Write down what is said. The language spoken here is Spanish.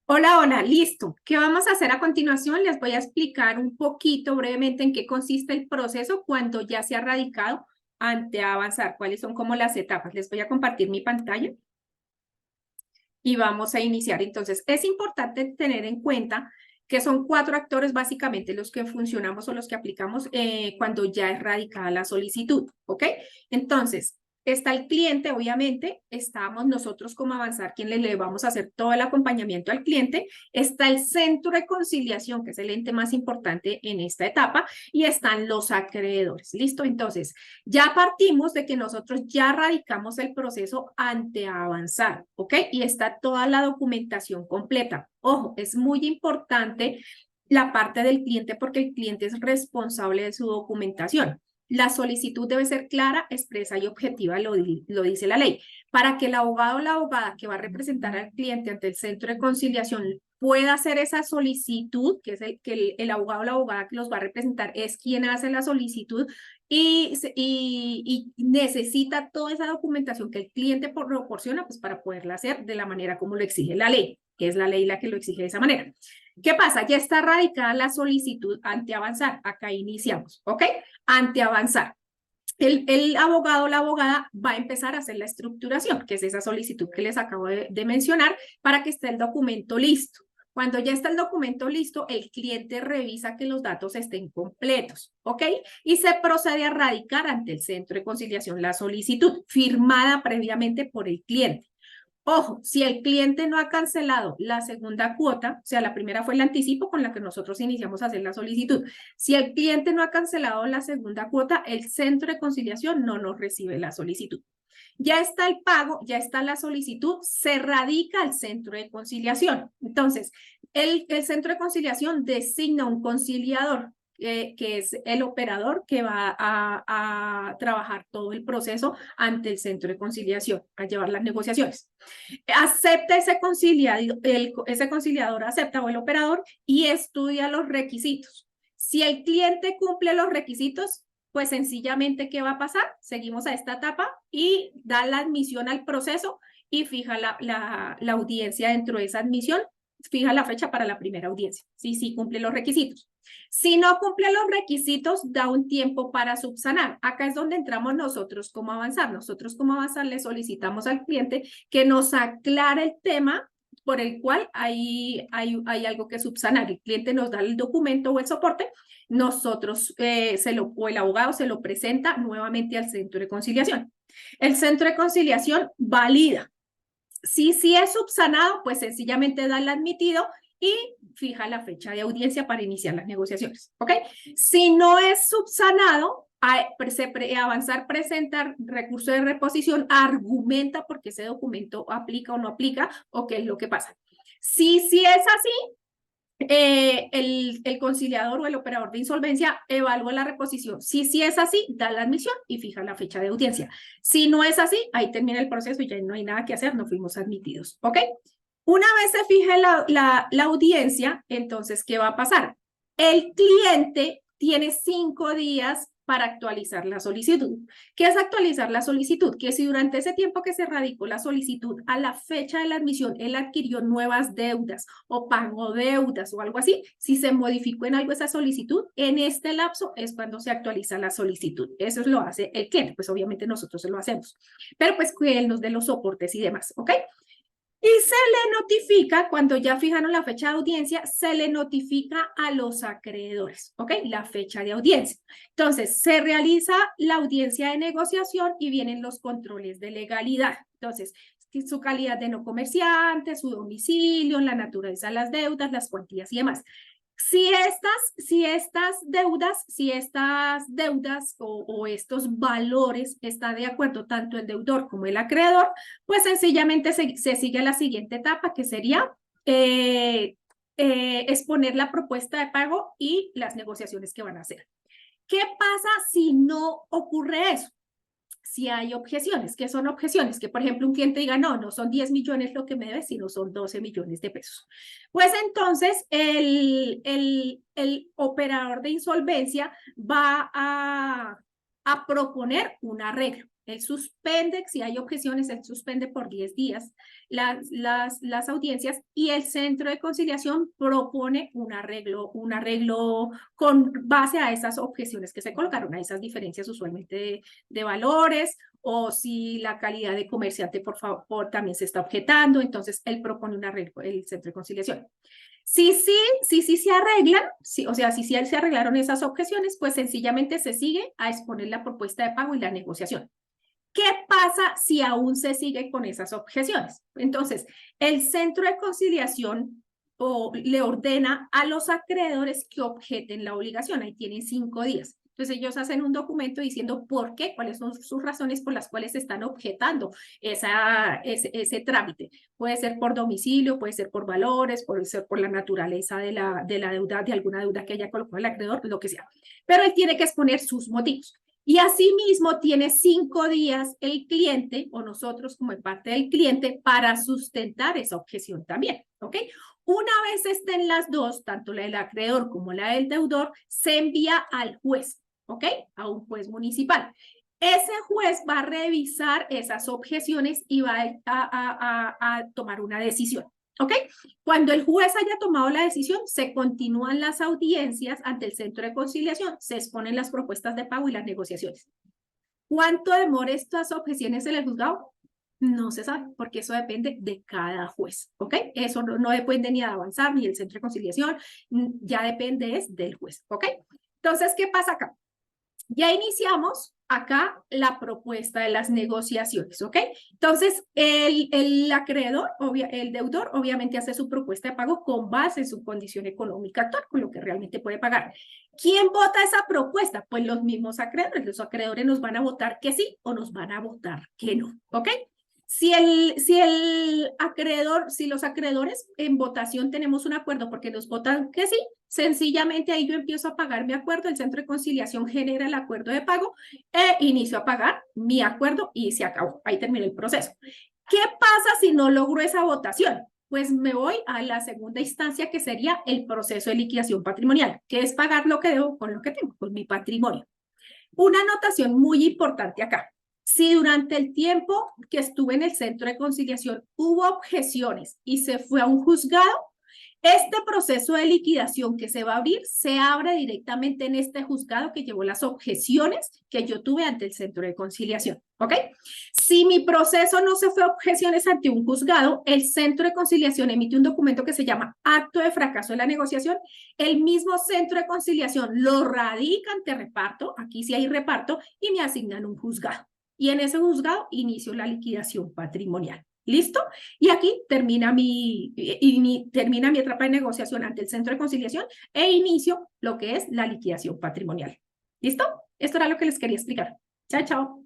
Hola, hola, listo. ¿Qué vamos a hacer a continuación? Les voy a explicar un poquito brevemente en qué consiste el proceso cuando ya se ha radicado ante avanzar, cuáles son como las etapas. Les voy a compartir mi pantalla y vamos a iniciar. Entonces, es importante tener en cuenta que son cuatro actores básicamente los que funcionamos o los que aplicamos cuando ya es radicada la solicitud, ¿ok? Entonces, está el cliente, obviamente, estamos nosotros como Avanzar, quien le vamos a hacer todo el acompañamiento al cliente, está el centro de conciliación, que es el ente más importante en esta etapa, y están los acreedores, ¿listo? Entonces, ya partimos de que nosotros ya radicamos el proceso ante Avanzar, ¿ok? Y está toda la documentación completa. Ojo, es muy importante la parte del cliente porque el cliente es responsable de su documentación. La solicitud debe ser clara, expresa y objetiva, lo dice la ley. Para que el abogado o la abogada que va a representar al cliente ante el centro de conciliación pueda hacer esa solicitud, que es el abogado o la abogada que los va a representar, es quien hace la solicitud y necesita toda esa documentación que el cliente proporciona pues, para poderla hacer de la manera como lo exige la ley, que es la ley la que lo exige de esa manera. ¿Qué pasa? Ya está radicada la solicitud ante Avanzar. Acá iniciamos, ¿ok? Ante Avanzar. El abogado o la abogada va a empezar a hacer la estructuración, que es esa solicitud que les acabo de mencionar, para que esté el documento listo. Cuando ya está el documento listo, el cliente revisa que los datos estén completos, ¿ok? Y se procede a radicar ante el centro de conciliación la solicitud, firmada previamente por el cliente. Ojo, si el cliente no ha cancelado la segunda cuota, o sea, la primera fue el anticipo con la que nosotros iniciamos a hacer la solicitud. Si el cliente no ha cancelado la segunda cuota, el centro de conciliación no nos recibe la solicitud. Ya está el pago, ya está la solicitud, se radica al centro de conciliación. Entonces, el centro de conciliación designa un conciliador, que es el operador que va a trabajar todo el proceso ante el centro de conciliación, a llevar las negociaciones. Acepta ese conciliador acepta o el operador y estudia los requisitos. Si el cliente cumple los requisitos, pues sencillamente, ¿qué va a pasar? Seguimos a esta etapa y da la admisión al proceso y fija la audiencia dentro de esa admisión, fija la fecha para la primera audiencia, sí cumple los requisitos. Si no cumple los requisitos, da un tiempo para subsanar. Acá es donde entramos nosotros como Avanzar. Nosotros como Avanzar le solicitamos al cliente que nos aclare el tema por el cual hay algo que subsanar. El cliente nos da el documento o el soporte, nosotros o el abogado se lo presenta nuevamente al centro de conciliación. El centro de conciliación valida. Si es subsanado, pues sencillamente da el admitido y fija la fecha de audiencia para iniciar las negociaciones, ¿ok? Si no es subsanado, Avanzar presenta recurso de reposición, argumenta por qué ese documento aplica o no aplica o qué es lo que pasa. Si es así, el conciliador o el operador de insolvencia evalúa la reposición. Si es así, da la admisión y fija la fecha de audiencia. Si no es así, ahí termina el proceso y ya no hay nada que hacer, no fuimos admitidos, ¿ok? Una vez se fije la audiencia, entonces, ¿qué va a pasar? El cliente tiene 5 días para actualizar la solicitud. ¿Qué es actualizar la solicitud? Que si durante ese tiempo que se radicó la solicitud a la fecha de la admisión, él adquirió nuevas deudas o pagó deudas o algo así, si se modificó en algo esa solicitud, en este lapso es cuando se actualiza la solicitud. Eso lo hace el cliente, pues obviamente nosotros se lo hacemos, pero pues que él nos dé los soportes y demás, ¿ok? Y se le notifica, cuando ya fijaron la fecha de audiencia, se le notifica a los acreedores, ¿ok? La fecha de audiencia. Entonces, se realiza la audiencia de negociación y vienen los controles de legalidad. Entonces, su calidad de no comerciante, su domicilio, la naturaleza de las deudas, las cuantías y demás. Si estas deudas o estos valores están de acuerdo tanto el deudor como el acreedor, pues sencillamente se sigue a la siguiente etapa, que sería exponer la propuesta de pago y las negociaciones que van a hacer. ¿Qué pasa si no ocurre eso? Si hay objeciones. ¿Qué son objeciones? Que, por ejemplo, un cliente diga, no son 10 millones lo que me debe, sino son 12 millones de pesos. Pues entonces el operador de insolvencia va a proponer un arreglo. Él suspende, si hay objeciones, él suspende por 10 días las audiencias y el centro de conciliación propone un arreglo con base a esas objeciones que se colocaron, a esas diferencias usualmente de valores, o si la calidad de comerciante, por favor, también se está objetando, entonces él propone un arreglo, el centro de conciliación. Sí se arreglan, o sea, si se arreglaron esas objeciones, pues sencillamente se sigue a exponer la propuesta de pago y la negociación. ¿Qué pasa si aún se sigue con esas objeciones? Entonces, el centro de conciliación le ordena a los acreedores que objeten la obligación. Ahí tienen 5 días. Entonces, ellos hacen un documento diciendo por qué, cuáles son sus razones por las cuales están objetando ese trámite. Puede ser por domicilio, puede ser por valores, puede ser por la naturaleza de la deuda, de alguna deuda que haya colocado el acreedor, lo que sea. Pero él tiene que exponer sus motivos. Y asimismo tiene 5 días el cliente o nosotros como parte del cliente para sustentar esa objeción también, ¿ok? Una vez estén las dos, tanto la del acreedor como la del deudor, se envía al juez, ¿ok? A un juez municipal. Ese juez va a revisar esas objeciones y va a tomar una decisión. ¿Ok? Cuando el juez haya tomado la decisión, se continúan las audiencias ante el centro de conciliación, se exponen las propuestas de pago y las negociaciones. ¿Cuánto demora estas objeciones en el juzgado? No se sabe, porque eso depende de cada juez, ¿ok? Eso no depende ni de avanzar, ni del centro de conciliación, ya depende es del juez, ¿ok? Entonces, ¿qué pasa acá? Ya iniciamos acá la propuesta de las negociaciones, ¿ok? Entonces, el acreedor, el deudor, obviamente hace su propuesta de pago con base en su condición económica actual, con lo que realmente puede pagar. ¿Quién vota esa propuesta? Pues los mismos acreedores. Los acreedores nos van a votar que sí o nos van a votar que no, ¿ok? Si los acreedores en votación tenemos un acuerdo porque nos votan que sí, sencillamente ahí yo empiezo a pagar mi acuerdo, el centro de conciliación genera el acuerdo de pago e inicio a pagar mi acuerdo y se acabó. Ahí termina el proceso. ¿Qué pasa si no logro esa votación? Pues me voy a la segunda instancia que sería el proceso de liquidación patrimonial, que es pagar lo que debo con lo que tengo, con mi patrimonio. Una anotación muy importante acá. Si durante el tiempo que estuve en el centro de conciliación hubo objeciones y se fue a un juzgado, este proceso de liquidación que se va a abrir se abre directamente en este juzgado que llevó las objeciones que yo tuve ante el centro de conciliación, ¿ok? Si mi proceso no se fue a objeciones ante un juzgado, el centro de conciliación emite un documento que se llama acto de fracaso de la negociación. El mismo centro de conciliación lo radica ante reparto, aquí sí hay reparto, y me asignan un juzgado. Y en ese juzgado inicio la liquidación patrimonial. ¿Listo? Y aquí termina mi etapa de negociación ante el centro de conciliación e inicio lo que es la liquidación patrimonial. ¿Listo? Esto era lo que les quería explicar. Chao, chao.